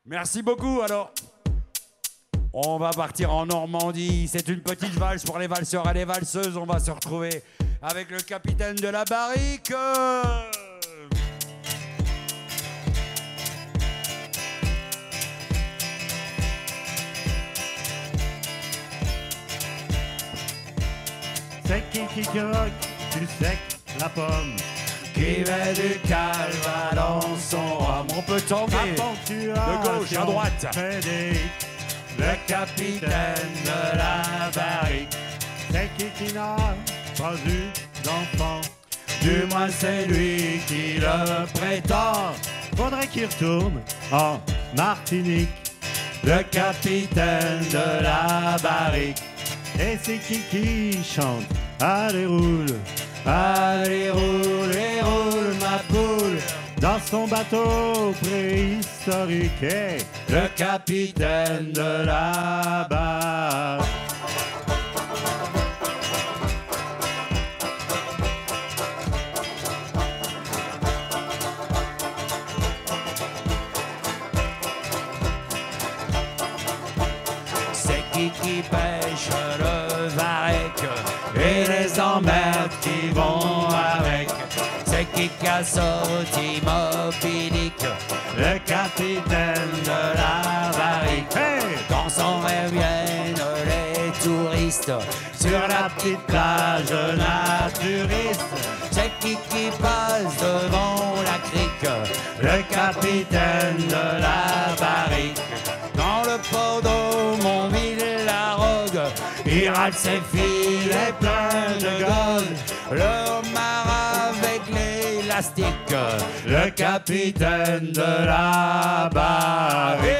Merci beaucoup. Alors, on va partir en Normandie. C'est une petite valse pour les valseurs et les valseuses. On va se retrouver avec le capitaine de la barrique. C'est qui croque du sec la pomme, qui met du calva dans son rhum. On peut tanguer de gauche à droite. Frédéric, Le capitaine de la barrique. c'est qui n'a pas eu d'enfant. Du moins c'est lui qui le prétend. Faudrait qu'il retourne en Martinique. Le capitaine de la barrique. Et c'est qui chante. Allez roule Allez roule et roule ma poule. dans son bateau préhistorique. Et Le capitaine de la barrique. C'est qui pêche le varech et les emmerdes qui vont avec. C'est qui a sorti Moby Dick, le capitaine de la barrique. hey, Quand s'en reviennent les touristes sur la petite plage naturiste. C'est qui passe devant la crique, le capitaine de la barrique. Dans le port d'Aumonville-la-Rogue, il râle ses filets pleins de gold. Le homard avec l'élastique, le capitaine de la barrique.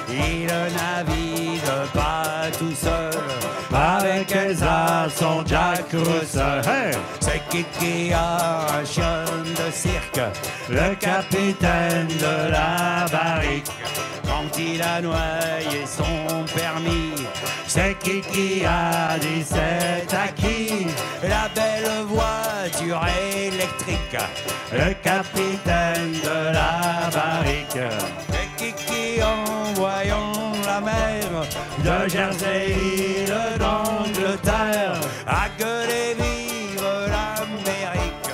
Il navigue pas tout seul, avec Elsa, son Jack Russell. hey, C'est qui a un chien de cirque, le capitaine de la barrique. Quand il a noyé son permis, c'est qui a 17 acquis. La belle voiture électrique, le capitaine de la barrique. C'est qui en voyant la mer de Jersey, île d'Angleterre, a gueulé vive l'Amérique,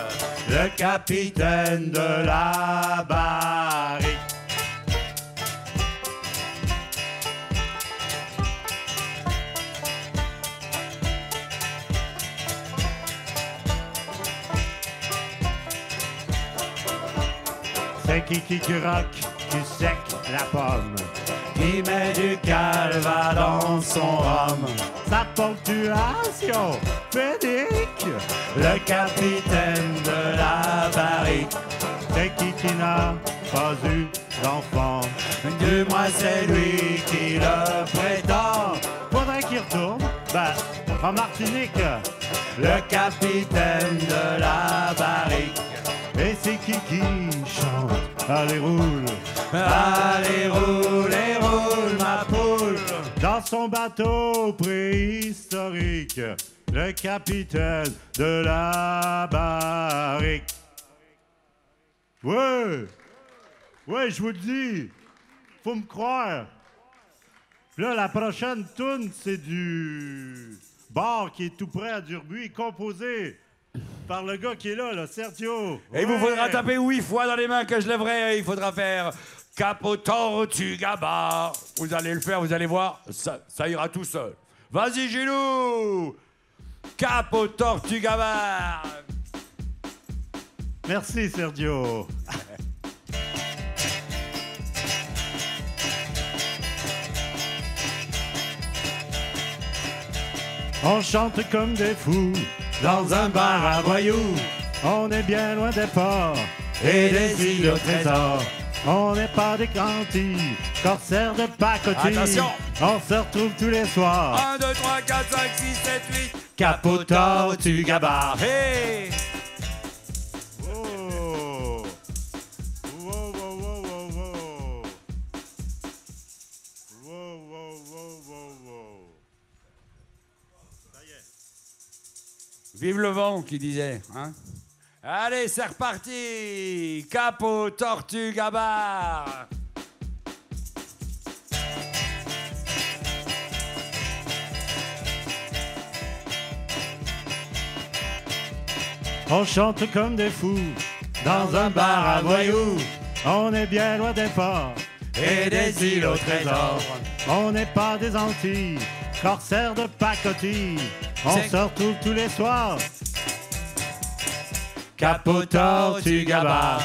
le capitaine de la barrique. c'est qui croque du sec la pomme. Qui met du calva dans son rhum. Sa ponctuation, Frédéric, Le capitaine de la barrique. c'est qui n'a pas eu d'enfant. Du moins c'est lui qui le prétend. Faudrait qu'il retourne, en Martinique. Le capitaine de la barrique. Et c'est qui chante. Allez roule Allez roule et roule ma poule. dans son bateau préhistorique. Le capitaine de la barrique. Ouais, je vous le dis, faut me croire. Là, la prochaine toune, c'est du bar qui est tout près à Durbuy, composé par le gars qui est là, Sergio. Et il vous faudra taper 8 fois dans les mains que je lèverai. Il faudra faire Capot Tortue Gabard. Vous allez le faire, vous allez voir, ça ira tout seul. Vas-y Gilou. Capot Tortue Gabard. Merci, Sergio. On chante comme des fous Dans un bar à voyous On est bien loin des ports et des îles au trésor. On n'est pas des grantis, corsaires de pacotille. Attention. On se retrouve tous les soirs. 1, 2, 3, 4, 5, 6, 7, 8. Capot Tortue Gabard. Hey! Oh. Wow, wow, wow, wow, wow. Wow, wow, Vive le vent, qui disait. Hein? Allez, c'est reparti. Capot, tortue, gabar. On chante comme des fous dans un bar à voyous. On est bien loin des ports Et des îles au trésor. On n'est pas des Antilles, corsaires de pacotille. On C'est- se retrouve tous les soirs. Capot, tortue, gabar.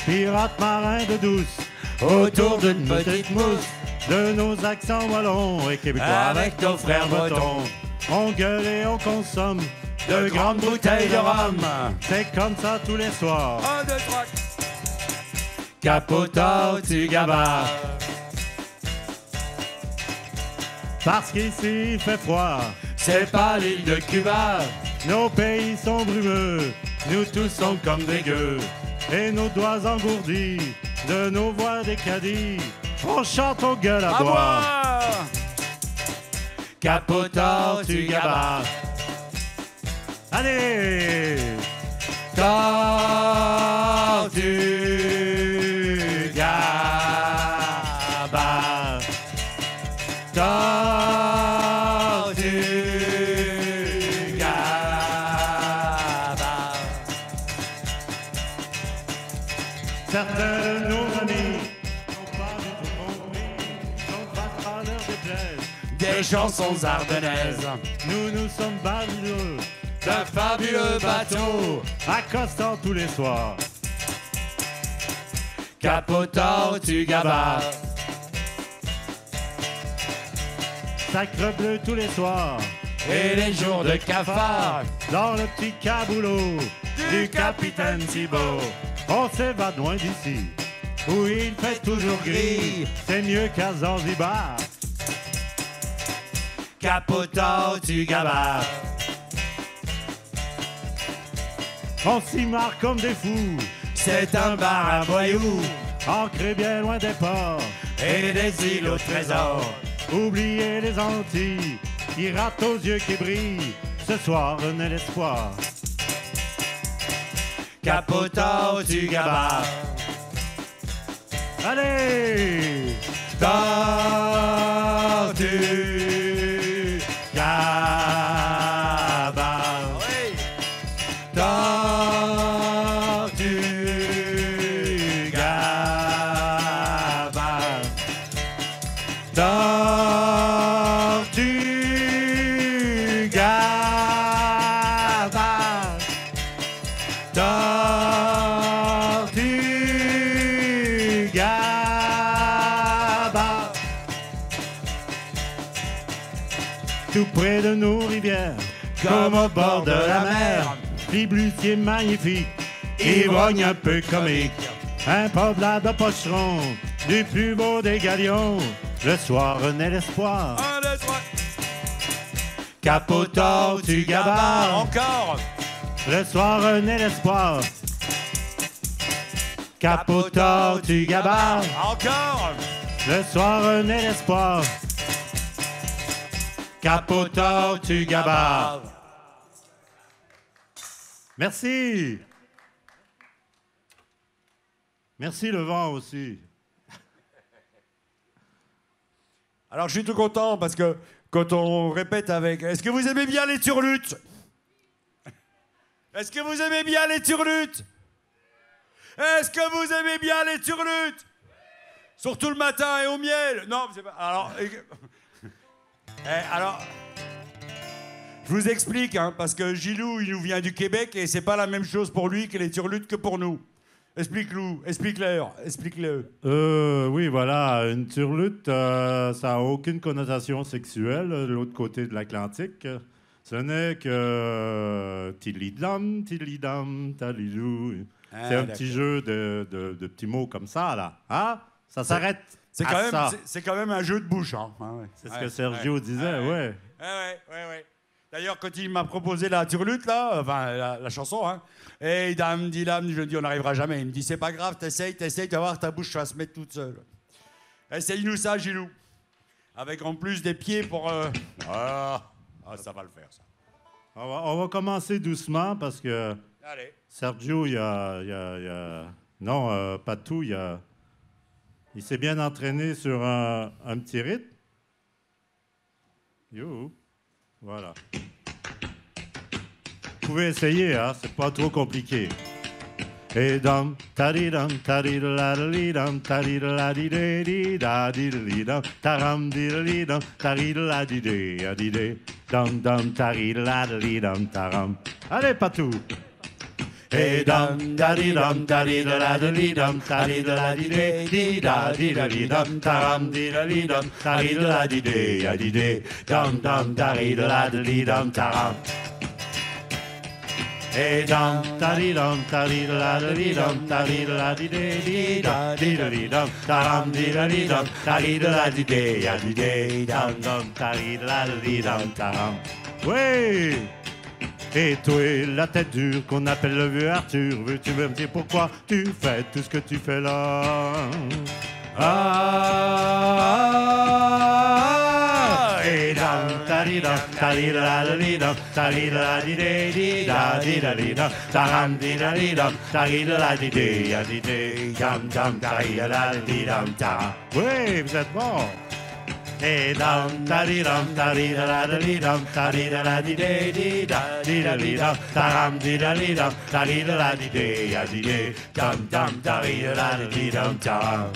Pirates marins de douce, Autour d'une petite mousse. de nos accents wallons et québécois Avec nos frères bretons. On gueule et on consomme De grandes bouteilles de rhum. C'est comme ça tous les soirs. 1, 2, 3. Capot, tortue, gabar. Parce qu'ici il fait froid, C'est pas l'île de Cuba. nos pays sont brumeux, nous tous sommes comme des gueux. Et nos doigts engourdis, de nos voix des caddies, on chante aux gueules à À boire. boire. Capot, tortue, gabar. Allez! Tortue, gabar. Tortue, gabar. Certains de nos amis n'ont pas du tout compris qu'on ne fasse pas leur déplaise. Des chansons ardennaises. Nous sommes valeureux, D'un fabuleux bateau. accostant tous les soirs. Capot, tortue, gabar. Sacre bleu tous les soirs, Et les jours de cafard. dans le petit caboulot du capitaine Thibault. On s'évade loin d'ici, où il fait toujours gris. C'est mieux qu'à Zanzibar. Capot, tortue, gabar. On s'y marre comme des fous, C'est un bar à voyous. ancré bien loin des ports. Et des îles au trésor. Oubliez les Antilles, pirates aux yeux qui brillent. Ce soir naît l'espoir. Capot, tortue, gabar. Allez! Tortue, gabar. Tortue, gabar. Tortue, gabar. Tortue, gabar. Tout près de nos rivières, Comme au bord de la mer. Flibustier magnifique, Ivrogne un peu comique. un peuplade de pocherons, du plus beau des galions. Le soir naît l'espoir. 1, 2, 3. Capot, tortue, gabar. Encore. Le soir naît l'espoir. Capot, tortue, gabar. Encore. Le soir naît l'espoir. Capot, tortue, gabar. Merci. Merci le vent aussi. Alors je suis tout content parce que quand on répète avec... Est-ce que vous aimez bien les turlutes? Est-ce que vous aimez bien les turlutes? Est-ce que vous aimez bien les turlutes? Surtout le matin et au miel. Non, c'est pas... Alors, je vous explique, hein, parce que Gilou, il nous vient du Québec et c'est pas la même chose pour lui que les turlutes que pour nous. Explique-le, explique-le. Oui, voilà, une turlute, ça n'a aucune connotation sexuelle de l'autre côté de l'Atlantique. Ce n'est que tilidam, tilidam, talilou. C'est un petit jeu de petits mots comme ça, là. Hein? Ça s'arrête à ça. C'est quand même un jeu de bouche. Hein. Ah ouais. C'est ce que Sergio disait, ouais. Ouais. D'ailleurs, quand il m'a proposé la turlute, là, enfin, la chanson, hein, et dame, dit dame, je lui dis, on n'arrivera jamais. Il me dit, c'est pas grave, t'essayes, tu vas voir, ta bouche va se mettre toute seule. Essaye-nous ça, Gilou. Avec en plus des pieds pour... Voilà. Ah, ça va le faire, ça. On va commencer doucement parce que Allez. Sergio, non, pas tout, il s'est bien entraîné sur un petit rythme. Yo, voilà. Vous pouvez essayer, hein, c'est pas trop compliqué. Et dam taridam taridam taridam taram diddly-dum taridam dam dam taridam taram. Allez, Patou. Et dam taridam taridam taridam taram diddly-dum taridam dam taridam taram. Et dam taridam taridam taridam taram diddly-dum taridam dam taridam taram. Oui. Et toi, la tête dure qu'on appelle le vieux Arthur, veux-tu me dire pourquoi tu fais tout ce que tu fais là? Et dam taridam taridam taridam taram diddly-dum taridam dam taridam taram. Oui, vous êtes bons. Et dam taridam taridam taram diddly-dum dam taridam taram.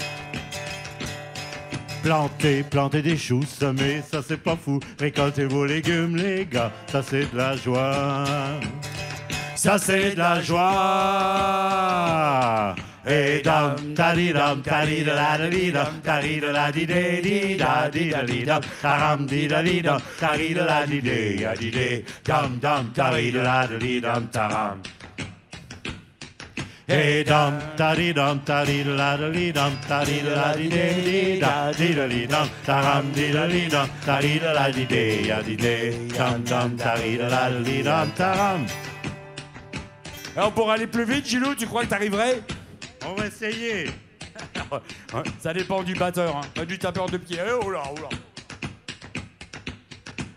Plantez des choux, semez, ça c'est pas fou. Récoltez vos légumes, les gars, ça c'est de la joie. Ça c'est de la joie. Et dam taridam taridam taram diddly-dum dam taridam taram. Et dam taridam taridam taram diddly-dum dam taram. Alors, pour aller plus vite, Gilou, tu crois que t'arriverais? On va essayer. Ça dépend du batteur, hein. Pas du tapeur de pied. Oh là, oh là.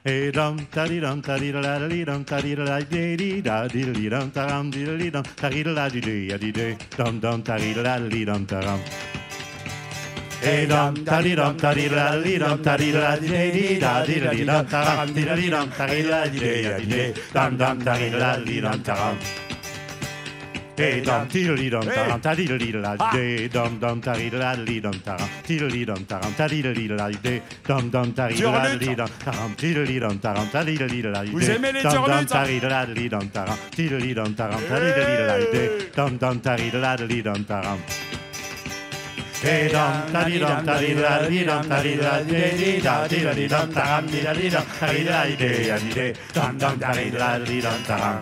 Et dam taridam taram diddly-dum dam taram. Et dam taridam taram diddly-dum dam taram. Et dam tiddly-dum taram tadiddly-dum dam taridam taram tiddly-dum taram tadiddly dum dam taridam taram tiddly-dum taram tadiddly. Vous aimez les dam turlutes, hein? taridam taram tiddly-dum taram tadiddly dum dam taridam taram. Et dam taridam taram dam dam taridam taram.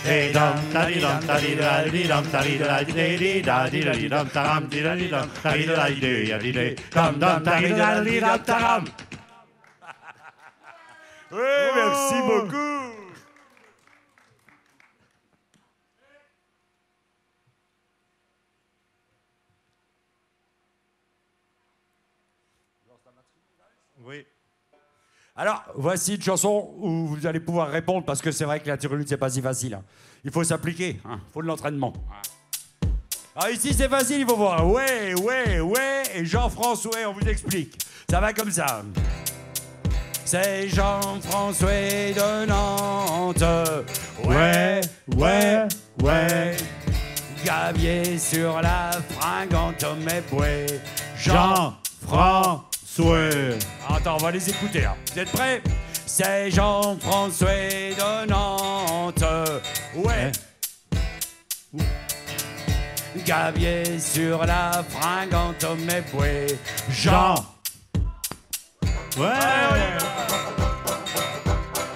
Et dam taridam taram dam dam taram. Oui, merci beaucoup. Oui. Alors, voici une chanson où vous allez pouvoir répondre parce que c'est vrai que la turlute, c'est pas si facile. Hein. Il faut s'appliquer, il faut de l'entraînement. Alors ici, c'est facile, il faut voir. Ouais, et Jean-François, on vous explique. Ça va comme ça. C'est Jean-François de Nantes. Ouais. Gavier sur la fringante, mais boué. Jean-François. Attends, on va les écouter. Hein. Vous êtes prêts? C'est Jean-François de Nantes. Ouais. Gavier sur la fringante, mais boué. Jean. Ouais.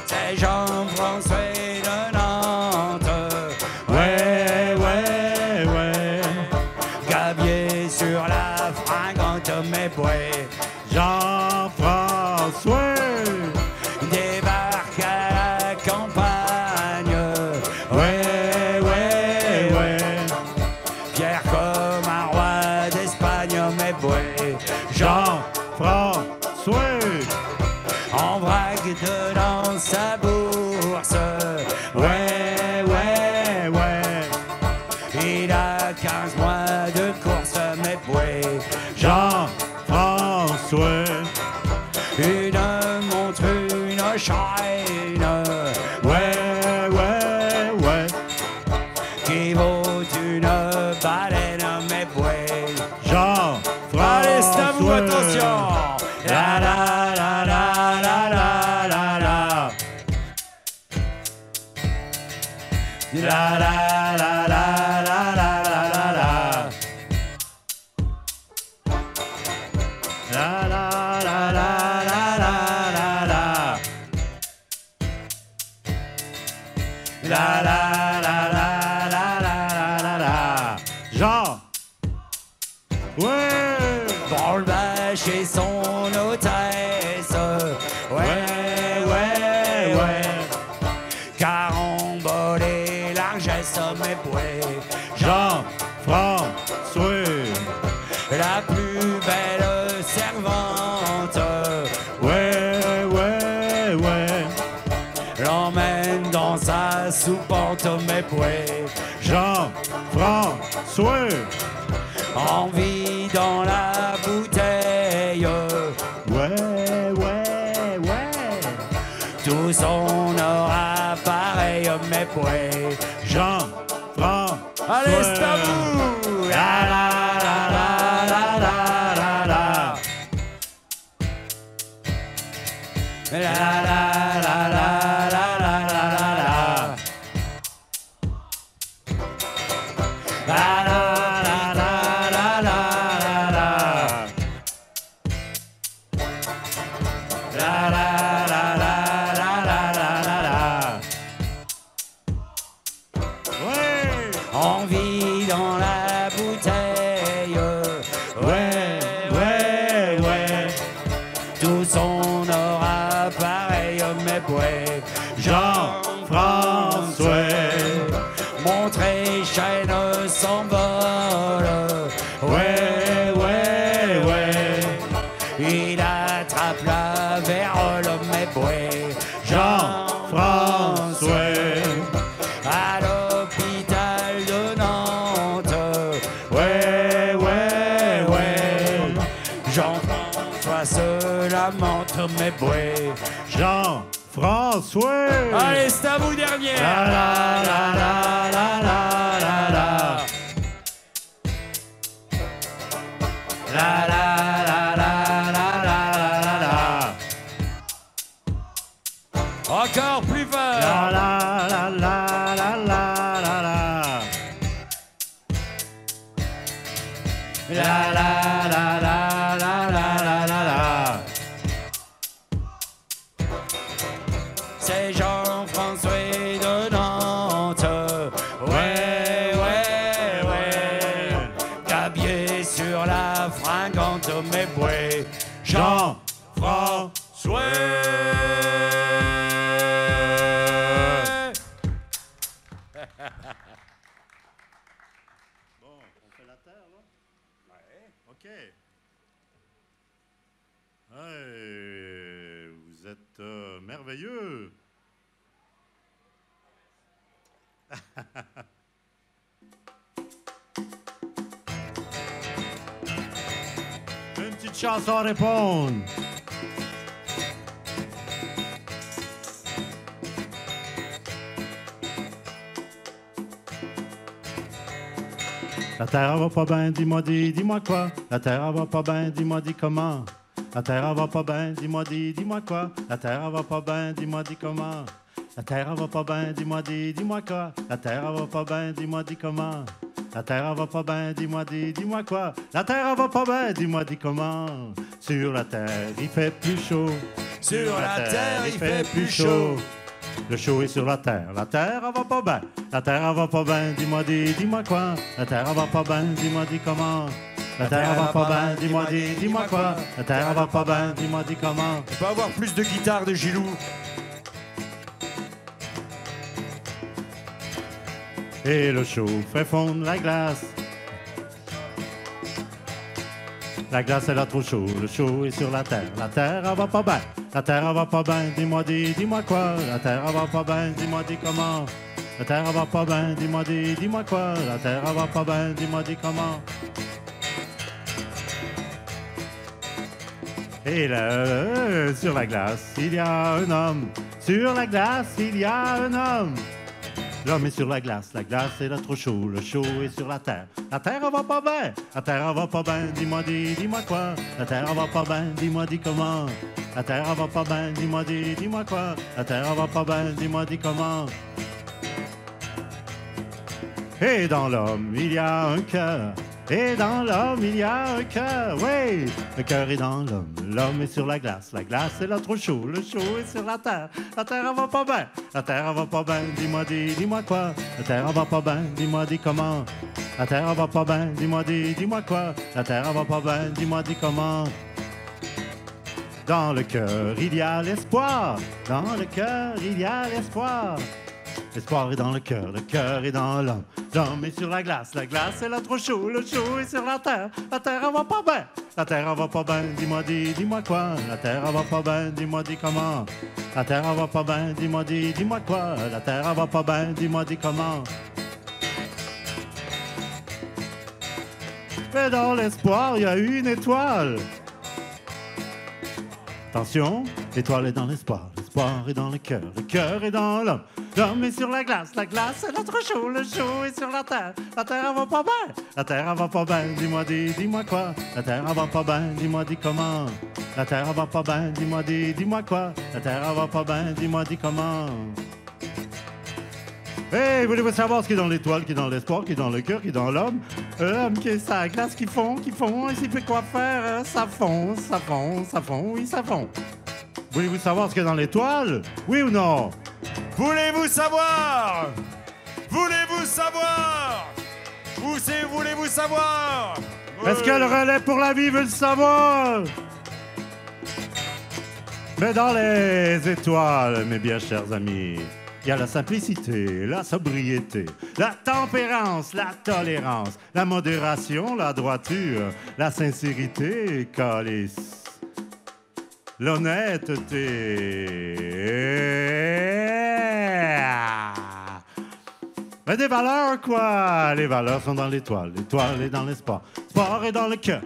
C'est Jean-François de Nantes. Ouais. Gavier sur la fringante, mais boué. Jean-François débarque à la campagne. Ouais. Fier comme un roi d'Espagne, mais boué. Jean-François En vrac de bouées. Jean-François. Une montre, une chaîne, Ouais, ouais, ouais. qui vaut une baleine, mes bouées. Jean-François. Allez, c'est à vous, attention. La la la la la la la la. La la la la la la la la la. La la la la la la la la. La la la la la la la la. Jean. Ouais. Dans le bas chez son hôtesse. Ouais, ouais, ouais. Carambolé, largesse, mes bouées. Jean-François. La plus belle servante. Ouais, ouais, ouais. L'emmène dans sa soupente, mes bouées. Jean-François. Envie dans la bouteille. Ouais, ouais, ouais. Tout son aura pareil, mes bouées. Jean-François. Allez, c'est à vous! La la la la la la la la. La la la la la la la la la. La la la la la la la la. La la la la la la la la la. Ouais. Envie dans la bouteille. Ouais, ouais, ouais. Tout son aura pareil, mes bouées. Jean-François. Montre et chaîne s'envole. Ouais, ouais, ouais. Il attrape la vérole, mes bouées. Jean-François. À l'hôpital de Nantes. Ouais, ouais, ouais. Jean-François se lamente, mes bouées. Jean-François. Allez, c'est à vous, dernière. La la la la la la la la. La la la la la la la la. Encore plus fort. La la la la la la la la. La la la la la la la la la. C'est Jean-François de Nantes. Ouais, ouais, ouais. Gabier sur la fringante, mes bouées. Jean-François. Bon, on fait la terre, là? Ouais. OK. Hey, vous êtes merveilleux. Une petite chanson à répondre. La terre elle va pas bien, dis-moi quoi. La terre elle va pas bien, dis-moi comment. La terre elle va pas bien, dis-moi quoi. La terre elle va pas bien, dis comment. La terre elle va pas bien, dis-moi quoi. La terre elle va pas bien, dis comment. La terre elle va pas bien, dis-moi quoi. La terre elle va pas bien, dis comment. Sur la terre il fait plus chaud. Sur la terre il fait plus chaud. Le chaud est sur la terre elle va pas bien. La terre elle va pas bien, dis-moi quoi. La terre elle va pas bien, dis comment. La terre elle va pas bien, dis-moi quoi. La terre elle va pas bien, dis comment. On peut avoir plus de guitare de Gilou. Et le chaud fait fondre la glace. La glace elle a trop chaud, le chaud est sur la terre elle va pas bien. La terre elle va pas bien, dis-moi quoi. La terre elle va pas bien, dis comment. La terre elle va pas bien, dis-moi quoi. La terre elle va pas bien, dis comment. Et là, sur la glace, il y a un homme. Sur la glace, il y a un homme. L'homme est sur la glace est là trop chaud, le chaud est sur la terre elle va pas bien, la terre elle va pas bien, dis-moi quoi, la terre elle va pas bien, dis-moi comment, la terre elle va pas bien, dis-moi quoi, la terre elle va pas bien, dis-moi comment. Et dans l'homme, il y a un cœur. Et dans l'homme, il y a un cœur. Oui, le cœur est dans l'homme. L'homme est sur la glace est là trop chaud. Le chaud est sur la terre elle va pas bien. La terre elle va pas bien, dis-moi quoi. La terre elle va pas bien, dis-moi comment. La terre elle va pas bien, dis-moi quoi. La terre elle va pas bien, dis-moi comment. Dans le cœur, il y a l'espoir. Dans le cœur, il y a l'espoir. L'espoir est dans le cœur est dans l'homme. L'homme est sur la glace est là trop chaud, le chaud est sur la terre elle va pas bien. La terre elle va pas bien, dis-moi quoi. La terre elle va pas bien, dis comment. La terre elle va pas bien, dis-moi quoi. La terre elle va pas bien, dis comment. Mais dans l'espoir, il y a une étoile. Attention, l'étoile est dans l'espoir. L'espoir est dans le cœur est dans l'homme. L'homme est sur la glace est là trop chaud, le chaud est sur la terre elle va pas bien. La terre elle va pas bien, dis-moi quoi. La terre elle va pas bien, dis comment. La terre elle va pas bien, dis-moi quoi. La terre elle va pas bien, dis comment. Hey, voulez-vous savoir ce qui est dans l'étoile, qui est dans l'espoir, qui est dans le cœur, qui est dans l'homme? L'homme qui est sur la glace, qui fond, et s'il fait quoi faire, ça fond, oui, ça fond. Voulez-vous savoir ce qu'il y a dans l'étoile? Oui ou non? Voulez-vous savoir? Voulez-vous savoir? Où c'est voulez-vous savoir? Est-ce que le relais pour la vie veut le savoir? Mais dans les étoiles, mes bien chers amis, il y a la simplicité, la sobriété, la tempérance, la tolérance, la modération, la droiture, la sincérité, calice, l'honnêteté. Mais des valeurs, quoi? Les valeurs sont dans l'étoile est dans l'espoir. L'espoir est dans le cœur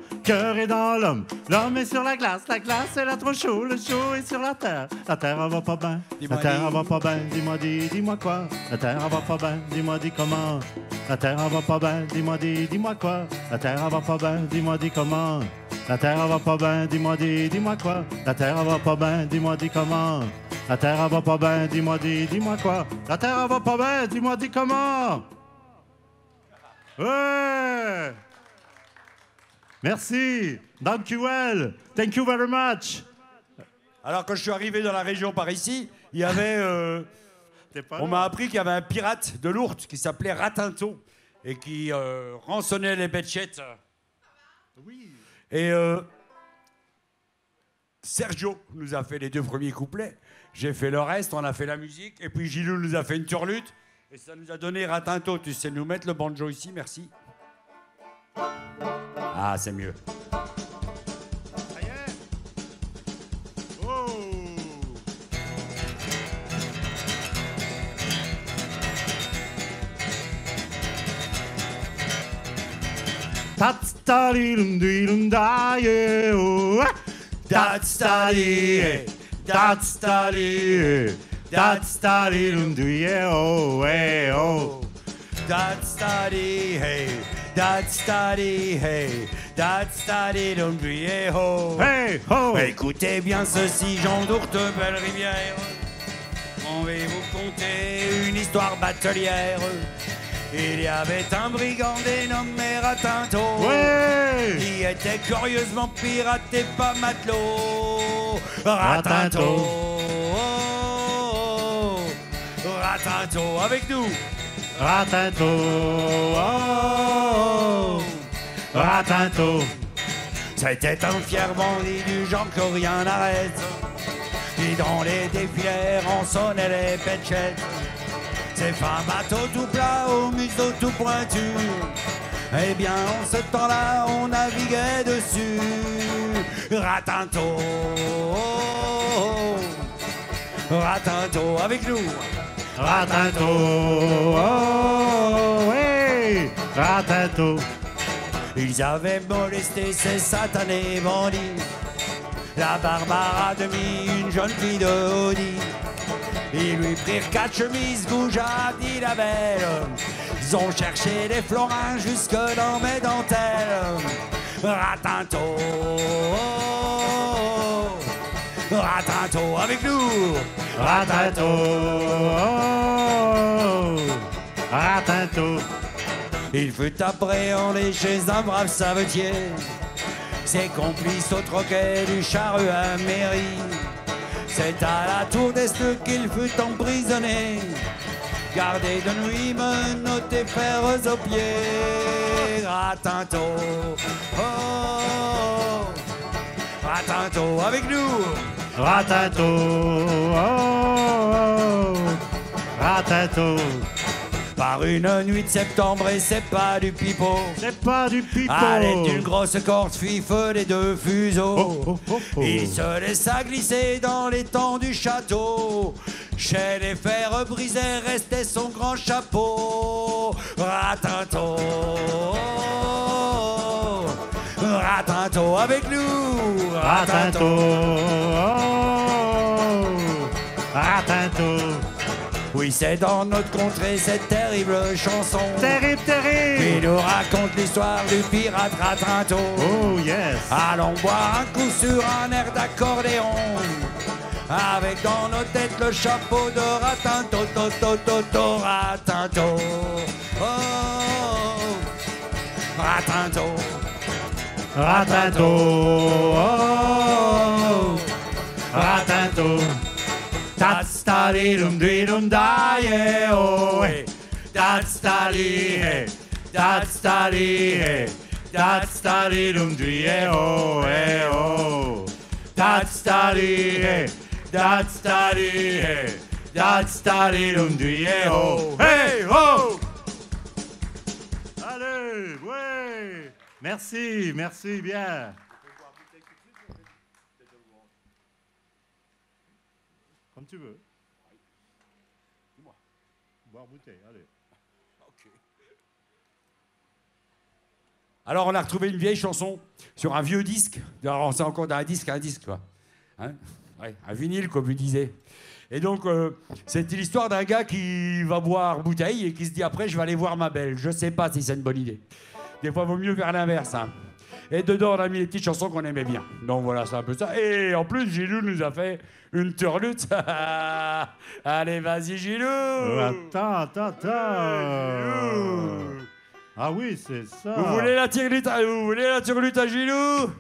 est dans l'homme. L'homme est sur la glace est là trop chaud, le chaud est sur la terre elle va pas bien. La terre elle va pas bien, dis-moi quoi. La terre elle va pas bien, dis-moi comment. La terre elle va pas bien, dis-moi quoi. La terre elle va pas bien, dis-moi comment. La terre elle va pas bien, dis-moi quoi. La terre elle va pas bien, dis-moi comment. La terre elle va pas bien, dis-moi quoi. La terre elle va pas bien, dis-moi comment. Ouais. Merci. Thank you well. Thank you very much. Alors, quand je suis arrivé dans la région par ici, il y avait... on m'a appris qu'il y avait un pirate de l'Ourthe qui s'appelait Ratinto et qui rançonnait les bêchettes. Oui. Et Sergio nous a fait les 2 premiers couplets. J'ai fait le reste, on a fait la musique. Et puis Gilou nous a fait une turlute. Et ça nous a donné Ratinto. Tu sais nous mettre le banjo ici, merci. Ah, c'est mieux. Écoutez bien ceci, Jean d'Ourthe, belle rivière. On va vous conter une histoire batelière. Il y avait un brigand dénommé Ratinto, Ouais. qui était curieusement pirate et pas matelot. Ratinto, Ratinto, avec nous. Ratinto, oh, Ratinto. C'était un fier bandit du genre que rien n'arrête, qui dans les défilés rançonnait les pêchettes. C'est un bateau tout plat au museau tout pointu. Eh bien, en ce temps-là, on naviguait dessus. Ratinto, Ratinto, avec nous. Ratinto, oh, oui, Ratinto. Ils avaient molesté ces satanés bandits La Barbara demi, une jeune fille de Audi. Ils lui prirent 4 chemises, Goujat dit la belle. Ils ont cherché des florins jusque dans mes dentelles. Ratinto, Ratinto avec nous. Ratinto, Ratinto. Il fut appréhendé chez un brave savetier. Ses complices au troquet du Charru à mairie. C'est à la tour d'Est qu'il fut emprisonné. Gardé de nuit, menotté, fers aux pieds. Ratinto, oh, Ratinto avec nous. Ratinto, Ratinto. Par une nuit de septembre et c'est pas du pipeau. C'est pas du pipeau. Allait une grosse corde fiffe les 2 fuseaux. Il se laissa glisser dans l'étang du château. Chez les fers brisés restait son grand chapeau. Ratinto, Ratinto avec nous. Ratinto, Ratinto. Oui, c'est dans notre contrée cette terrible chanson. Terrible, terrible. Qui nous raconte l'histoire du pirate Ratinto. Oh yes. Allons boire un coup sur un air d'accordéon. Avec dans nos têtes le chapeau de Ratinto, Ratinto. Oh, Ratinto. Ratinto, oh, Ratinto. That's da dum dum da yeah oh hey. That's da hey. That's da hey. That's da dum yeah oh hey oh. That's da hey. That's da hey. That's da dum yeah oh hey oh. Allez, ouais. Merci, merci bien. Comme tu veux. Boire bouteille, allez. Alors, on a retrouvé une vieille chanson sur un vieux disque. Alors, c'est encore d'un disque à un disque, quoi. Hein, ouais, un vinyle, comme il disait. Et donc, c'est l'histoire d'un gars qui va boire bouteille et qui se dit après, je vais aller voir ma belle. Je sais pas si c'est une bonne idée. Des fois, il vaut mieux faire l'inverse. Hein. Et dedans, on a mis les petites chansons qu'on aimait bien. Donc voilà, c'est un peu ça. Et en plus, Gilou nous a fait une turlute. Allez, vas-y, Gilou. Attends. Ah oui, c'est ça. Vous voulez la turlute à Gilou?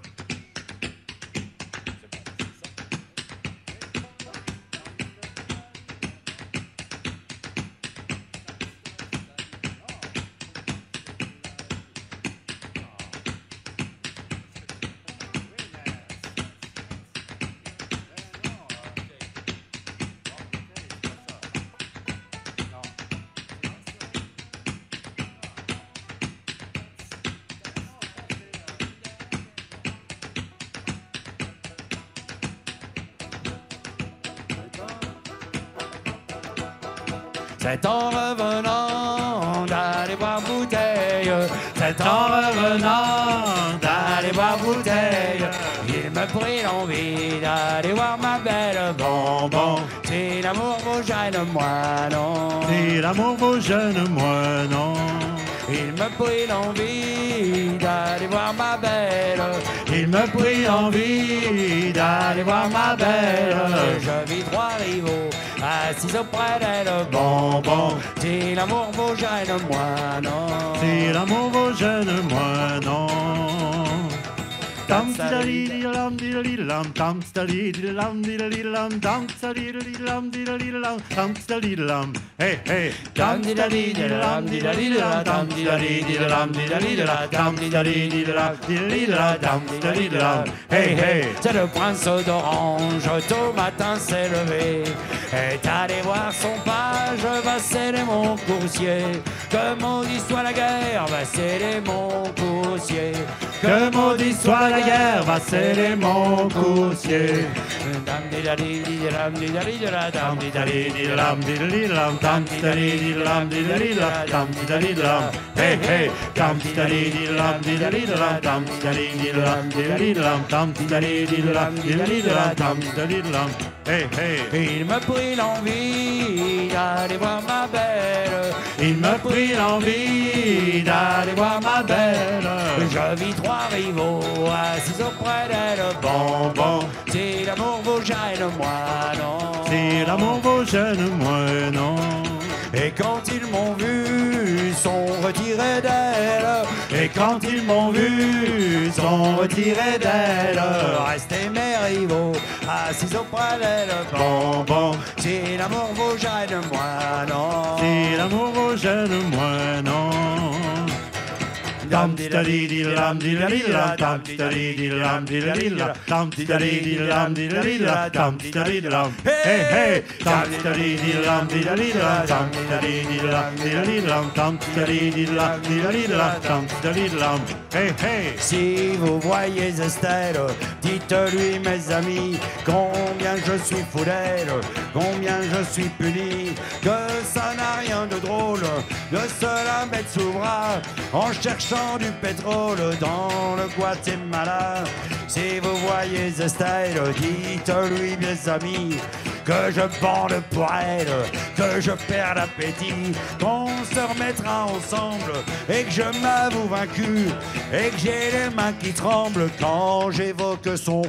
C'est en revenant d'aller boire bouteille. C'est en revenant d'aller boire bouteille. Il me prit l'envie d'aller voir ma belle bonbon. Si l'amour vous gêne, moi non. Si l'amour vous gêne, moi non. Il me prit l'envie d'aller voir ma belle. Il me prit envie d'aller voir ma belle. Je vis 3 rivaux assis auprès d'elle. Bonbon, si l'amour vous gêne, moi non. Si l'amour vous gêne, moi non. Tam lam diddly-lam, tam lam diddly-lam, tam diddly-lam, tam lam. Hey hey. Tam diddly-lam, diddly-lam, tam diddly-lam, diddly-lam, tam diddly-lam, tam diddly-lam. Hey hey. C'est le prince d'Orange, tôt matin s'est levé, est allé voir son page, va sceller mon coursier. Que maudit soit la guerre, va sceller mon coursier. Que maudit soit la guerre, va sceller mon coursier. Hey hey, hey hey. Il me prit l'envie d'aller voir ma belle. Il me prit l'envie d'aller voir ma belle. Je vis trois rivaux assis auprès d'elle. Bon, bon, Si l'amour vous gêne, moi non. si l'amour vous gêne, moi non. Et quand ils m'ont vu, sont retirés d'elle. Et quand ils m'ont vu, sont retirés d'elle. Restez mes rivaux assis auprès d'elle. Bon, bon, Si l'amour vous gêne, moi non. si l'amour vous gêne, moi non. Dam tidali-di-lam, di-da-di-la, dam tidali-di-lam, di-da-di-la, dam tidali-di-lam, di-da-di-la, dam tidali-di-lam. Hey, hey! Dam tidali-di-lam, di-da-di-la, dam tidali-di-lam, di-da-di-lam, dam tidali-di-lam, di-da-di-la, dam tidali-di-lam. Hey, hey! Si vous voyez Estelle, dites-lui mes amis combien je suis fou d'elle, combien je suis puni, que ça n'a rien de drôle de se la mettre sous bras en cherchant du pétrole dans le Guatemala. Si vous voyez Estelle, dites-lui mes amis que je bande pour elle, que je perds l'appétit, qu'on se remettra ensemble et que je m'avoue vaincu et que j'ai les mains qui tremblent quand j'évoque son.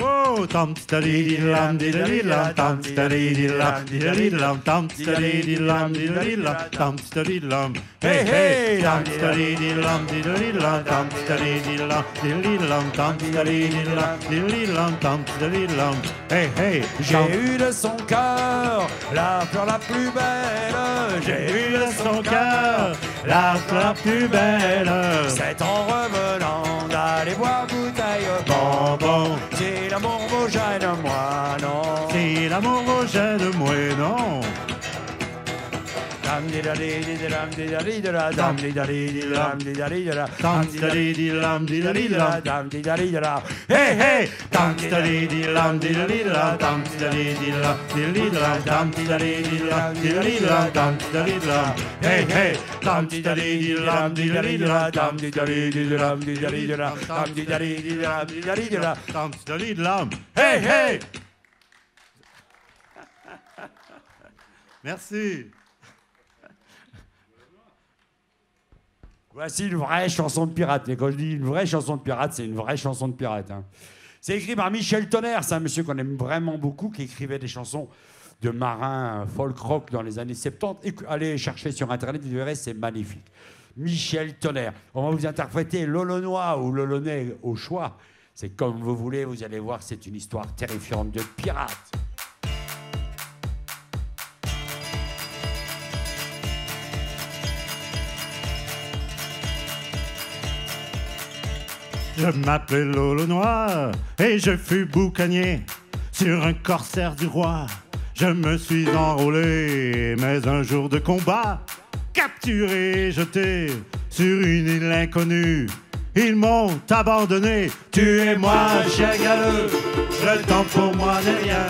Oh, tam tidali-di-lam, di-da-di-la, tam tidali-di-lam, di-da-di-lam, tam tidali-di-lam, di-da-di-la, tam tidali-lam. Hey, hey! Tam tidali-di-lam, di-da-di-la, tam tidali-di-lam, di-da-di-lam, tam tidali-di-lam, di-da-di-lam, tam tidali-lam. Hey, hey! J'ai eu de son cœur la fleur la plus belle. J'ai eu de son cœur la fleur la plus belle. C'est en revenant d'aller boire bouteille. Bon, bon, Si l'amour vous gêne, moi non. si l'amour vous gêne, moi non. Dam di da di di dam di da di da dam di da di di dam di da di da Tam tidali-di-lam, di-da-di-lam. dam di da di da. Hey, hey! Dam tidali-di-lam, di-da-di-la, dam tidali-di-lam, di-da-di-la, dam tidali-di-lam, di-da-di-la, dam tidali-lam. Hey, hey! Dam tidali-di-lam, di-da-di-la, dam tidali-di-lam, di-da-di-la, dam tidali-di-lam, di-da-di-la, dam tidali-lam. Hey, hey! Merci. Voici une vraie chanson de pirate. Et quand je dis une vraie chanson de pirate, c'est une vraie chanson de pirate. Hein. C'est écrit par Michel Tonnerre, c'est un monsieur qu'on aime vraiment beaucoup, qui écrivait des chansons de marins folk rock dans les années 70. Allez chercher sur Internet, vous verrez, c'est magnifique. Michel Tonnerre. On va vous interpréter l'Olonois ou l'Olonais au choix. C'est comme vous voulez, vous allez voir, c'est une histoire terrifiante de pirate. Je m'appelais Lolo Noir et je fus boucanier sur un corsaire du roi. Je me suis enrôlé, mais un jour de combat, capturé et jeté sur une île inconnue. Ils m'ont abandonné, tuez-moi, chien galeux. Le temps pour moi n'est rien,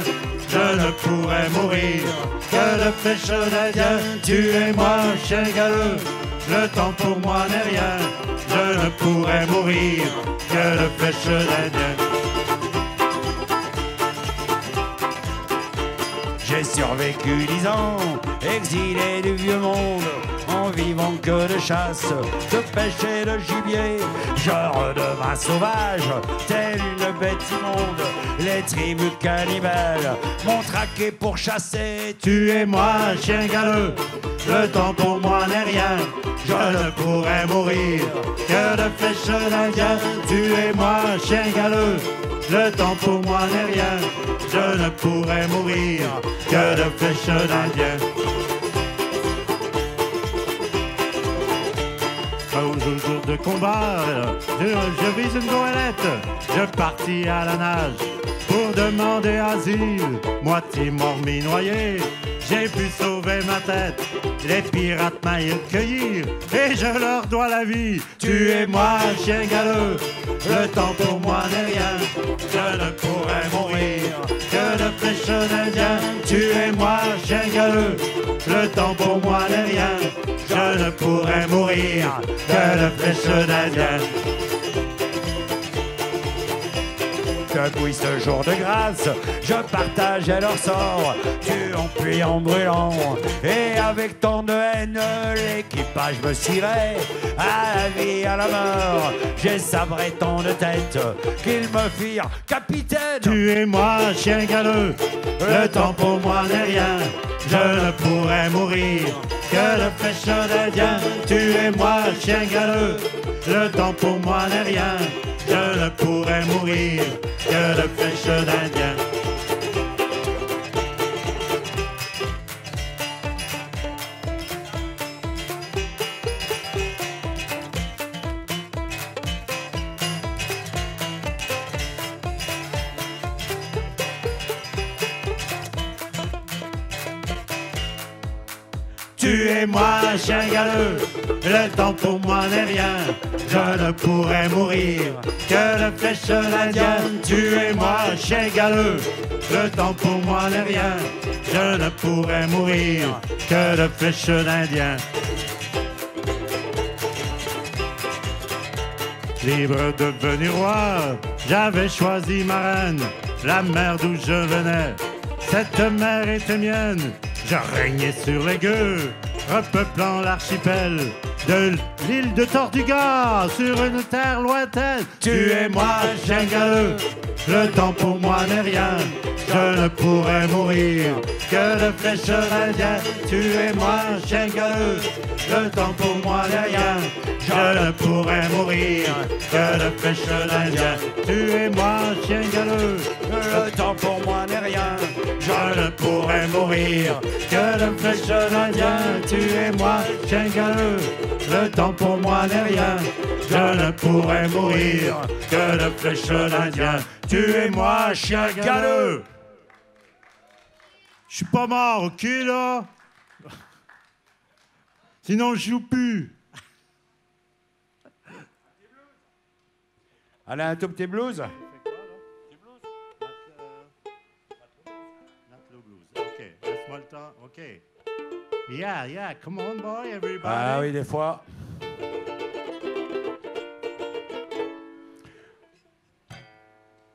je ne pourrais mourir que de pêche d'Indien. Tuez-moi, chien galeux. Le temps pour moi n'est rien, je ne pourrais mourir que de pêche d'Indien. J'ai survécu 10 ans, exilé du vieux monde, en vivant que de chasse, de pêche et de gibier. Je redevins sauvage, telle une bête immonde. Les tribus cannibales m'ont traqué pour chasser. Tuez-moi, chien galeux, le temps pour moi n'est rien, je ne pourrais mourir que de pêche d'Indien. Tuez-moi, chien galeux, le temps pour moi n'est rien, je ne pourrais mourir que de pêche d'Indien. au jour de combat, je vise une goélette, je partis à la nage pour demander asile, moitié mort mi-noyé. J'ai pu sauver ma tête, les pirates m'aillent cueillir, et je leur dois la vie. Tuez-moi, chien galeux, le temps pour moi n'est rien, je ne pourrais mourir que de flèches d'Indien. Tuez-moi, chien galeux, le temps pour moi n'est rien, je ne pourrais mourir que de flèches d'Indien. Depuis ce jour de grâce, je partageais leur sort, tuant puis en brûlant. Et avec tant de haine, l'équipage me cirait à la vie, à la mort. J'ai sabré tant de têtes qu'ils me firent capitaine. Tuez-moi, chien galeux, le temps pour moi n'est rien, je ne pourrais mourir que de flèches d'Indien. Tuez-moi, chien galeux, le temps pour moi n'est rien, je ne pourrais mourir que de flèches d'Indien. Tuez-moi, chien galeux, le temps pour moi n'est rien, je ne pourrais mourir que de flèches d'Indien. Tuez-moi, chien galeux, le temps pour moi n'est rien, je ne pourrais mourir que de flèches d'Indien. Libre devenu roi, j'avais choisi ma reine, la mer d'où je venais. Cette mer était mienne, je régnais sur les gueux, repeuplant l'archipel de l'île de Tortuga sur une terre lointaine. Tuez-moi, chien galeux, le temps pour moi n'est rien, je ne pourrais mourir que de flèches d'Indien. Tuez-moi, chien galeux, le temps pour moi n'est rien, je ne pourrais mourir que de flèches d'Indien. Tuez-moi, chien galeux, le temps pour moi n'est rien, je ne pourrais mourir que de flèches d'Indien. Tuez-moi, chien galeux, le temps pour moi n'est rien, je ne pourrais mourir que de flèches d'Indien. Tuez-moi, chien galeux. Je suis pas mort, ok là? Sinon je joue plus. Allez, un tout petit blues. Ok, laisse-moi le temps, ok. Yeah, come on boy, everybody. Ah oui, des fois.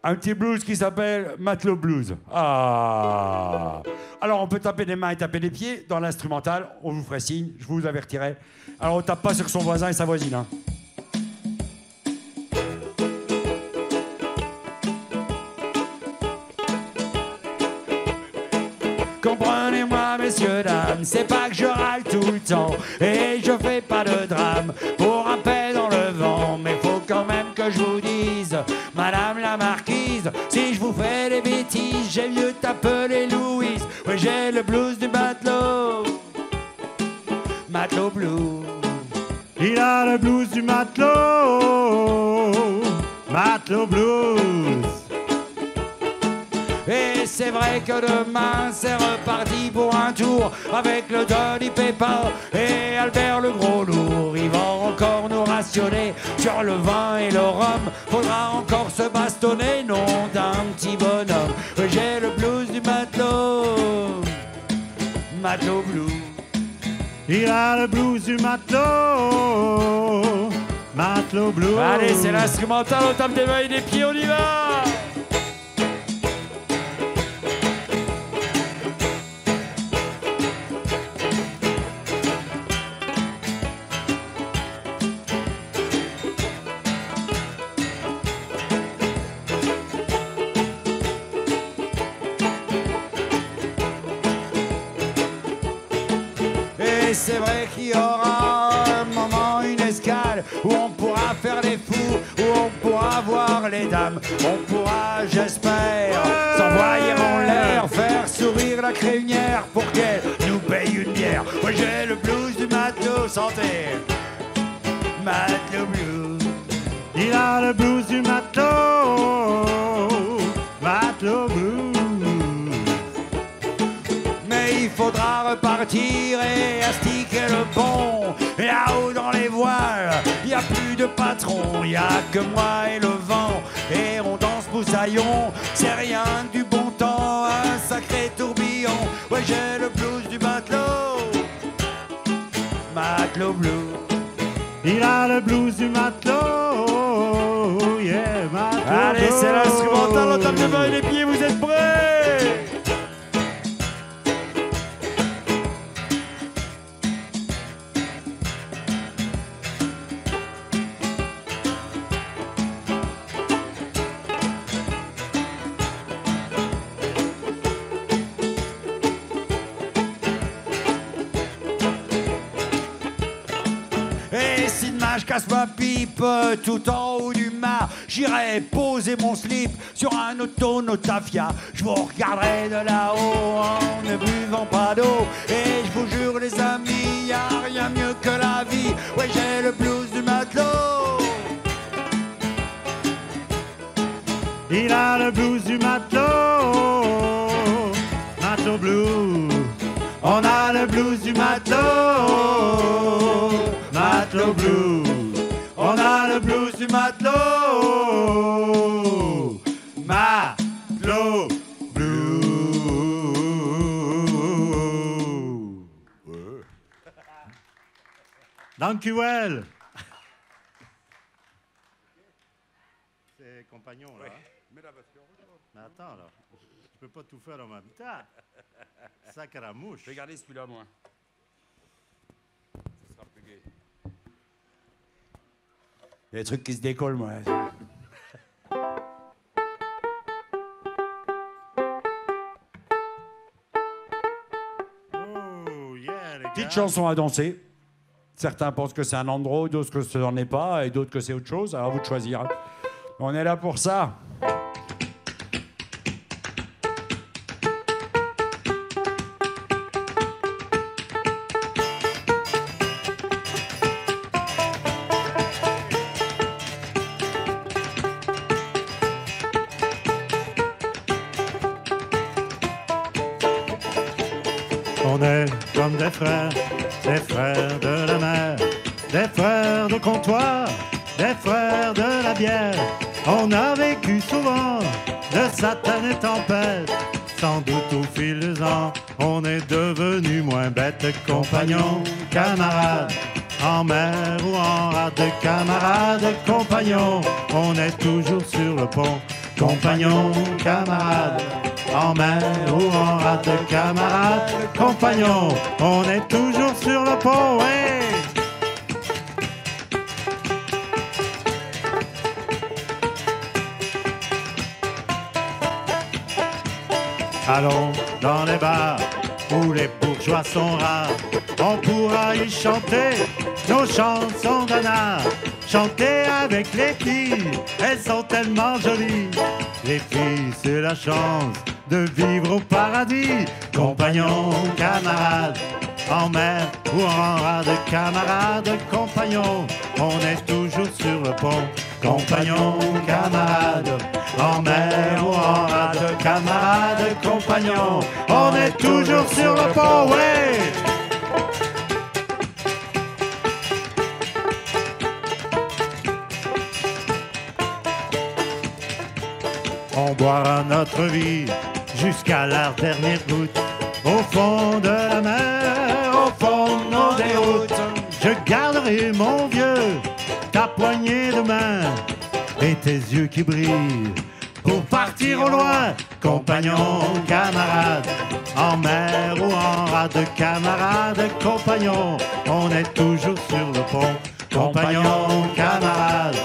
Un petit blues qui s'appelle Matelot Blues. Ah. Alors on peut taper des mains et taper des pieds. Dans l'instrumental, on vous ferait signe, je vous avertirai. Alors on tape pas sur son voisin et sa voisine. Hein. Comprenez-moi, messieurs, dames, c'est pas que je râle tout le temps et je fais pas de drame pour un paix dans le vent. Mais faut quand même que je vous dise, madame la marquise, si je vous fais des bêtises, j'ai mieux t'appeler Louise. Oui, j'ai le blues du matelot, matelot blues. Il a le blues du matelot, matelot blues. Et c'est vrai que demain c'est reparti pour un tour avec le Tony Pépin et Albert le gros lourd. Ils vont encore nous rationner sur le vin et le rhum. Faudra encore se bastonner, nom d'un petit bonhomme. J'ai le blues du matelot, matelot blues. Il a le blues du matelot, matelot blues. Allez, c'est l'instrumental, on tape des mains et des pieds, on y va. C'est vrai qu'il y aura un moment, une escale, où on pourra faire les fous, où on pourra voir les dames. On pourra, j'espère, s'envoyer en l'air, faire sourire la crémière pour qu'elle nous paye une bière. Moi j'ai le blues du matelot, santé. matelot blues. Il a le blues du matelot, matelot blues. Mais il faudra repartir et astiquer le pont. Là-haut dans les voiles, y a plus de patron, y a que moi et le vent. Et on danse moussaillon, c'est rien du bon temps, un sacré tourbillon. Ouais, j'ai le blues du matelot, matelot blues. Il a le blues du matelot, yeah, matelot. Allez, c'est l'instrumental, on tape devant les pieds, vous êtes prêts? Je casse ma pipe tout en haut du mât. J'irai poser mon slip sur un autonotafia. Je vous regarderai de là-haut en ne buvant pas d'eau. Et je vous jure les amis, y a rien mieux que la vie. Ouais, j'ai le blues du matelot. Il a le blues du matelot, matelot blues. On a le blues du matelot, matelot blues. On a le blues du matelot, matelot blues. Dankjewel. C'est compagnon là. Mais attends là, je peux pas tout faire en même temps. Sacramouche. Je vais garder celui-là moi. Ce sera plus gai. Il y a des trucs qui se décollent, moi. Oh, yeah, les gars. Petite chanson à danser. Certains pensent que c'est un endroit, d'autres que ce n'en est pas, et d'autres que c'est autre chose. Alors à vous de choisir. On est là pour ça. On est comme des frères de la mer, des frères de comptoir, des frères de la bière. On a vécu souvent de satanées tempêtes, sans doute au fil des ans, on est devenus moins bêtes. Compagnons, camarades, en mer ou en rade, camarades, compagnons, on est toujours sur le pont. Compagnons, camarades, en mer ou en rade, camarades, compagnons, on est toujours sur le pont, hey! Allons dans les bars où les bourgeois sont rares, on pourra y chanter nos chansons d'anard. Chanter avec les filles, elles sont tellement jolies. Les filles, c'est la chance de vivre au paradis. Compagnons, camarades, en mer ou en rade, camarades, compagnons, on est toujours sur le pont. Compagnons, camarades, en mer ou en rade, camarades, compagnons, on est toujours sur le pont, ouais! On boira notre vie jusqu'à la dernière goutte, au fond de la mer, au fond de nos déroutes. Je garderai, mon vieux, ta poignée de main et tes yeux qui brillent pour partir au loin. Compagnons, camarades, en mer ou en rade, camarades, compagnons, on est toujours sur le pont. Compagnons, camarades,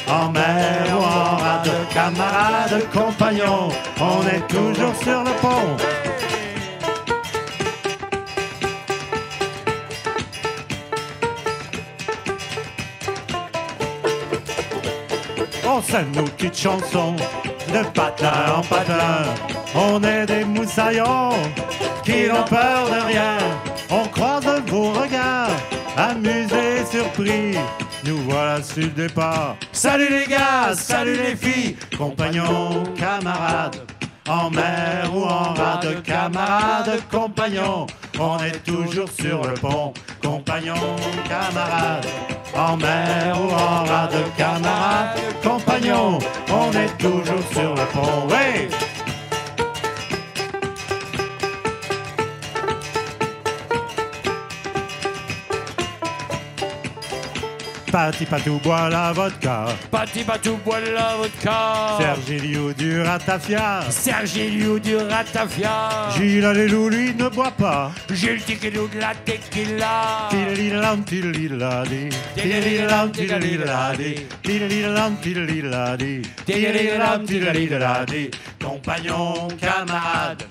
en mer ou en rade, camarades, compagnons, on est toujours sur le pont. On sème nos petites chansons de patin en patin. On est des moussaillons qui n'ont peur de rien. On croise vos regards, amusés surpris, nous voilà sur le départ. Salut les gars, salut les filles, compagnons, camarades. En mer ou en rade, camarades, compagnons, on est toujours sur le pont, compagnons, camarades. En mer ou en rade, camarades, compagnons, on est toujours sur le pont. Oui. Pati Patou boit la vodka. Pati Patou boit la vodka. Sergilio du ratafia. Sergilio du ratafia. Gilles Alélou, lui, ne boit pas. Gilles Tiquelou de la tequila. Tililam, tililadi. Tililam, tililadi. Tililam, tililadi. Tililam, tililadi. Compagnons, camarades.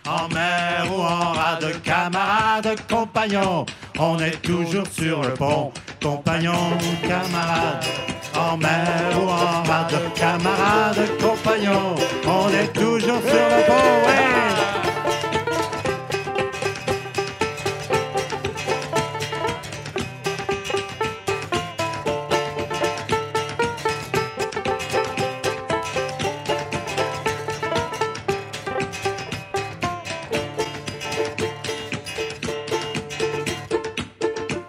En mer ou en rade, camarades, compagnons, on est toujours sur le pont, compagnons, camarades. En mer ou en rade, camarades, compagnons, on est toujours sur le pont, ouais.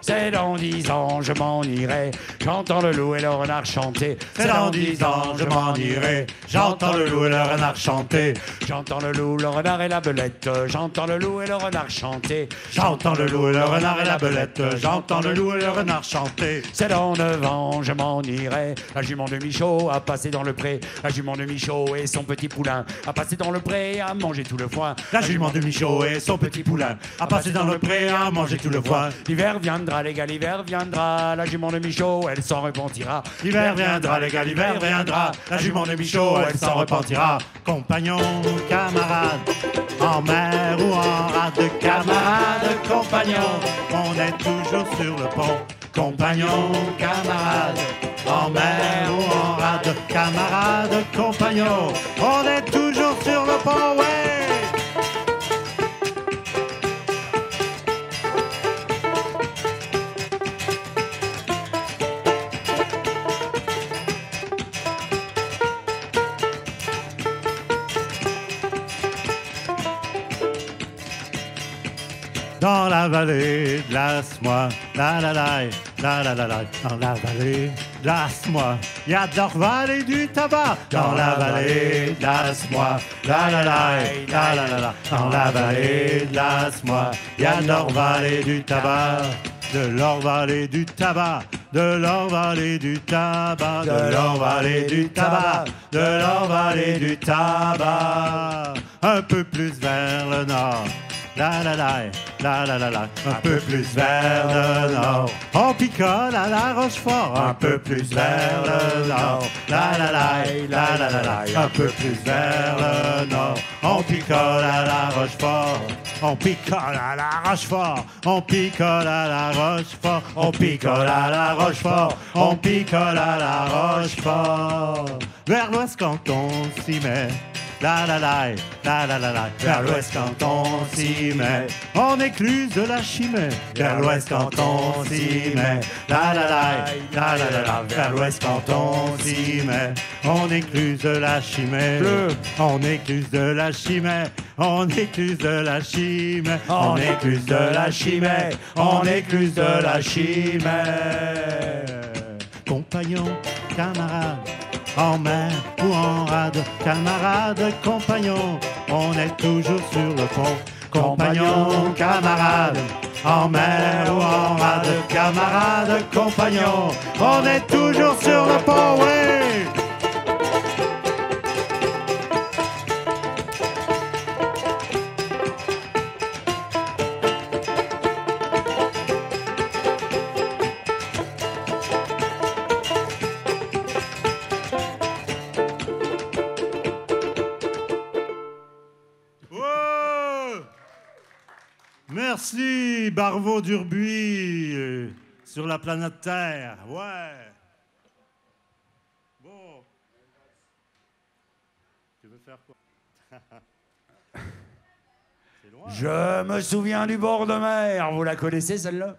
C'est dans 10 ans, je m'en irai. J'entends le loup et le renard chanter. C'est dans 10 ans, je m'en irai. J'entends le loup et le renard chanter. J'entends le loup, le renard et la belette. J'entends le loup et le renard chanter. J'entends le loup et le renard et la belette. J'entends le loup et le renard chanter. C'est dans 9 ans, je m'en irai. La jument de Michaud a passé dans le pré. La jument de Michaud et son petit poulain a passé dans le pré à manger tout le foin. La jument de Michaud et son petit poulain a passé dans le pré à manger tout le foin. L'hiver viendra, les gars, l'hiver viendra. La jument de Michaud, elle s'en repentira. L'hiver viendra, les gars, l'hiver viendra. La jument de Michaud, elle s'en repentira. Compagnons, camarades, en mer ou en rade, camarades, compagnons, on est toujours sur le pont. Compagnons, camarades, en mer ou en rade, camarades, compagnons, on est toujours sur le pont, ouais. Dans la vallée, glace-moi, la la la, la la la la. Dans la vallée, glace-moi, y'a de l'orval et du tabac. Dans la vallée, glace-moi, la la la, la la la la. Dans la vallée, glace-moi, y'a de l'orval et du tabac. De l'orval et du tabac, de l'orval et du tabac, de l'orval et du tabac, de l'orval et du tabac. Un peu plus vers le nord. La la la, la la la la, un peu plus vers le nord. On picole à la Rochefort, un peu plus vers le nord. La la la, la la la la, un peu plus vers le nord. On picole à la Rochefort, on picole à la Rochefort, on picole à la Rochefort, on picole à la Rochefort, on picole à la Rochefort. Vers l'ouest quand on s'y met. La la la, la la la la, vers l'ouest quand on s'y met, on écluse de la chimée. Vers l'ouest quand on s'y met, la la la, la la la la, vers l'ouest quand on s'y met, on écluse de la chimée. On écluse de la chimée, on écluse de la chimée, on écluse de la chimée, on écluse de la chimée. Compagnons, camarades, en mer ou en rade, camarades, compagnons, on est toujours sur le pont. Compagnons, camarades, en mer ou en rade, camarades, compagnons, on est toujours sur le pont, oui. Merci, Barveau d'Urbuy, sur la planète Terre. Ouais. Bon. Tu veux faire quoi? C'est loin. Je me souviens du bord de mer. Vous la connaissez, celle-là?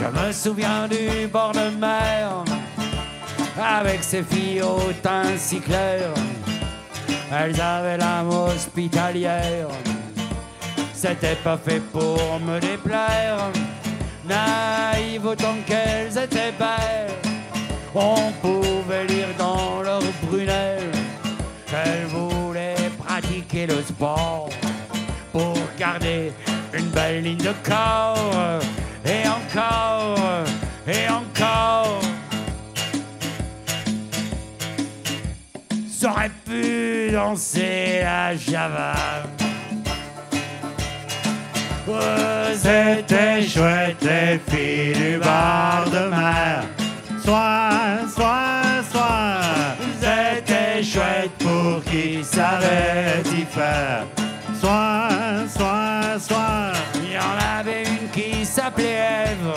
Je me souviens du bord de mer, avec ses filles au teint si clair. Elles avaient l'âme hospitalière, c'était pas fait pour me déplaire. Naïves autant qu'elles étaient belles, on pouvait lire dans leurs prunelles qu'elles voulaient pratiquer le sport pour garder une belle ligne de corps. Et encore, et encore. J'aurais pu danser la java. C'était chouette les filles du bord de mer. Soir, soir, soir. C'était chouette pour qui savait y faire. Soir, soir, soir. Il y en avait une qui s'appelait Ève.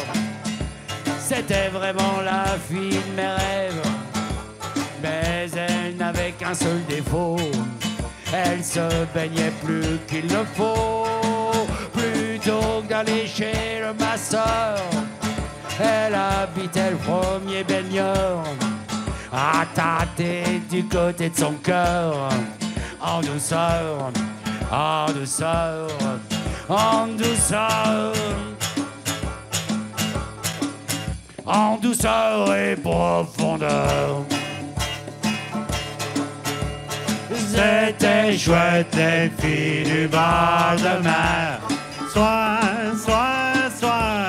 C'était vraiment la fille de mes rêves. Mais elle n'avait qu'un seul défaut. Elle se baignait plus qu'il ne faut. Plutôt que d'aller chez le masseur, elle habitait le premier baigneur, à tâter du côté de son cœur. En douceur, en douceur, en douceur. En douceur et profondeur. C'était chouette les filles du bord de mer. Soir, soir, soir.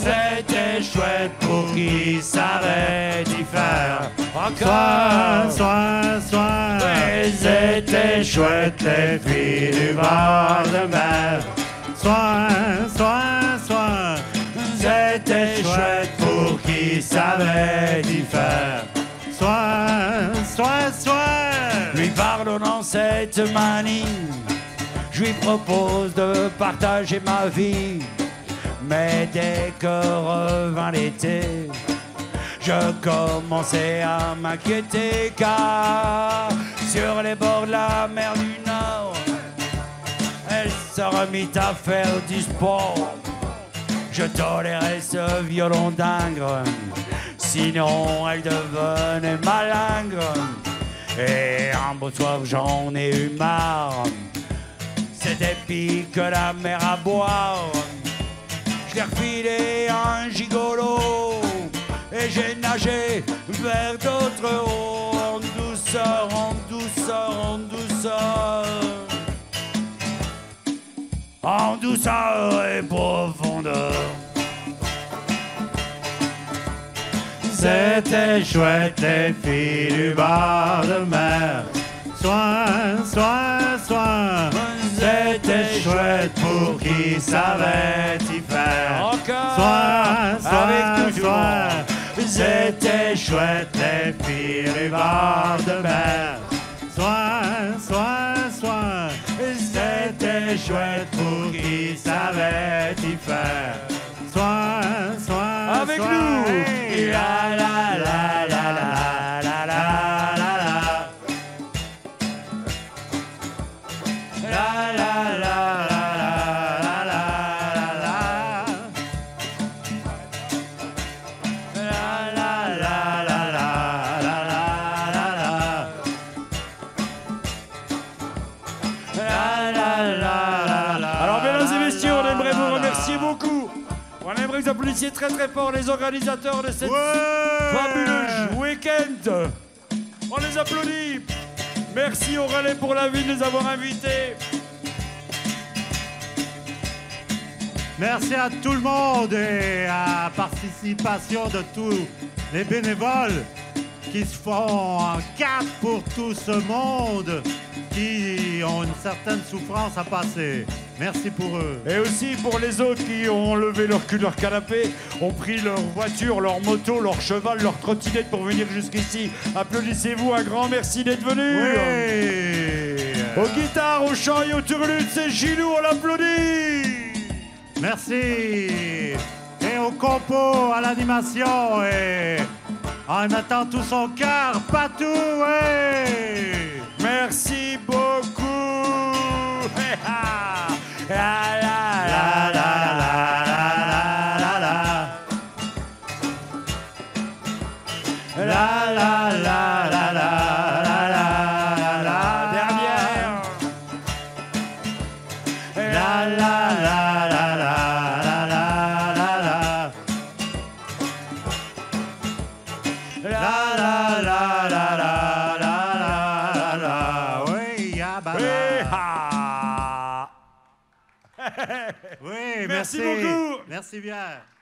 C'était chouette pour qui savait y faire. Soir, soir, soir. Ouais, c'était chouette les filles du bord de mer. Soir, soir, soir. C'était chouette pour qui savait y faire. Soir, soir, soir. Lui pardonnant cette manie, je lui propose de partager ma vie. Mais dès que revint l'été, je commençais à m'inquiéter, car sur les bords de la mer du Nord, elle se remit à faire du sport. Je tolérais ce violon d'ingre, sinon elle devenait malingre. Et un beau soir j'en ai eu marre, c'était pire que la mer à boire. Je l'ai refilé un gigolo et j'ai nagé vers d'autres eaux. En douceur, en douceur, en douceur. En douceur et profondeur. C'était chouette les filles du bord de mer. Soir, soir, soir. C'était chouette pour qui savait y faire. Encore Soir, soir, avec toujours. soir. C'était chouette les filles du bord de mer. Soir, soir, soir. C'était chouette pour qui savait y faire. Soir, soir, Avec soir. nous. Hey, la la la la la la la la la. La la la la la la la la. La la la la la la la la. La la la la. Alors, mesdames et messieurs, on aimerait vous remercier beaucoup. On aimerait que vous applaudissiez très très fort les organisateurs de cette fabuleux week-end. On les applaudit. Merci au relais pour la vie de nous avoir invités. Merci à tout le monde et à la participation de tous les bénévoles qui se font en quatre pour tout ce monde qui ont une certaine souffrance à passer. Merci pour eux. Et aussi pour les autres qui ont levé leur cul de leur canapé, ont pris leur voiture, leur moto, leur cheval, leur trottinette pour venir jusqu'ici. Applaudissez-vous, un grand merci d'être venus. Oui. Aux guitares, au chant et au turlute, c'est Gilou, on l'applaudit. Merci. Et au compo, à l'animation et en mettant tout son cœur, Patou. Ouais. Merci beaucoup. La la la la la la la la. La la la la la la la la. Dernière. La la la la la la la la. La la la la la la la. Oui, ya baba. Ah. Oui, Merci merci beaucoup. Merci bien.